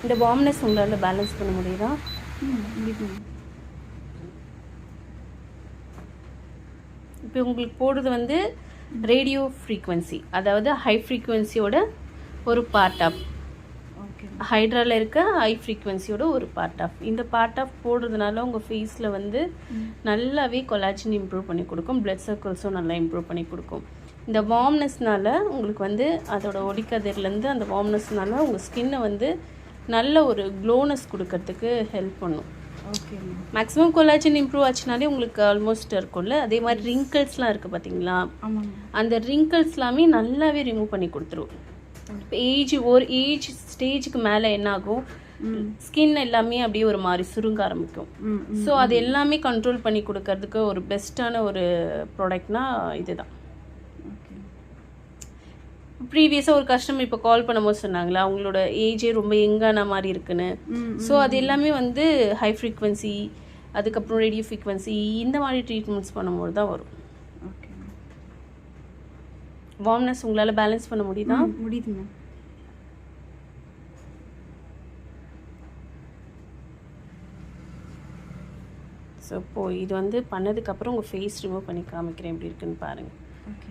இந்த வார்ம்னஸ் உங்களால் பேலன்ஸ் பண்ண முடியுதா? முடியுது. இப்போ உங்களுக்கு போடுறது வந்து ரேடியோ ஃப்ரீக்வன்சி, அதாவது ஹை ஃப்ரீக்வன்சியோட ஒரு பார்ட் ஆஃப், ஓகே. ஹைட்ராவில் இருக்க ஹை ஃப்ரீக்வன்சியோட ஒரு பார்ட் ஆஃப். இந்த பார்ட் ஆஃப் போடுறதுனால உங்கள் ஃபேஸில் வந்து நல்லாவே கொலாஜன் இம்ப்ரூவ் பண்ணி கொடுக்கும், பிளட் சர்க்கிள்ஸும் நல்லா இம்ப்ரூவ் பண்ணி கொடுக்கும். இந்த வார்ம்னஸ்னால உங்களுக்கு வந்து அதோட ஒளிக்கதிர்லேருந்து அந்த வார்ம்னஸ்னால உங்கள் ஸ்கின்னை வந்து நல்ல ஒரு க்ளோனஸ் கொடுக்கறதுக்கு ஹெல்ப் பண்ணும். ஓகே. மேக்ஸிமம் கொலாஜன் இம்ப்ரூவ் ஆச்சுனாலே உங்களுக்கு ஆல்மோஸ்ட் இருக்கும்ல. அதே மாதிரி ரிங்கிள்ஸ்லாம் இருக்குது பார்த்தீங்களா, ஆமாம். அந்த ரிங்கிள்ஸ் எல்லாமே நல்லாவே ரிமூவ் பண்ணி கொடுத்துரும். இப்போ ஒரு ஏஜ் ஸ்டேஜுக்கு மேலே என்ன ஆகும், ஸ்கின் எல்லாமே அப்படியே ஒரு மாதிரி சுருங்க ஆரம்பிக்கும். ஸோ அது எல்லாமே கண்ட்ரோல் பண்ணி கொடுக்கறதுக்கு ஒரு பெஸ்ட்டான ஒரு ப்ராடக்ட்னா இதுதான். ப்ரீவியஸாக ஒரு கஸ்டமர் இப்போ கால் பண்ணும்போது சொன்னாங்களா, அவங்களோட ஏஜே ரொம்ப யங்கான மாதிரி இருக்குன்னு. ஸோ அது எல்லாமே வந்து ஹை ஃப்ரீக்வன்சி, அதுக்கப்புறம் ரேடியோ ஃப்ரீக்வன்சி, இந்த மாதிரி ட்ரீட்மெண்ட்ஸ் பண்ணும்போது தான் வரும். ஓகே. வார்ம்னஸ் உங்களால் பேலன்ஸ் பண்ண முடியுதா? முடியுதுங்க. ஸோ இப்போது இது வந்து பண்ணதுக்கப்புறம் உங்கள் ஃபேஸ் ரிமூவ் பண்ணி காமிக்கிறேன் எப்படி இருக்குன்னு பாருங்கள். ஓகே.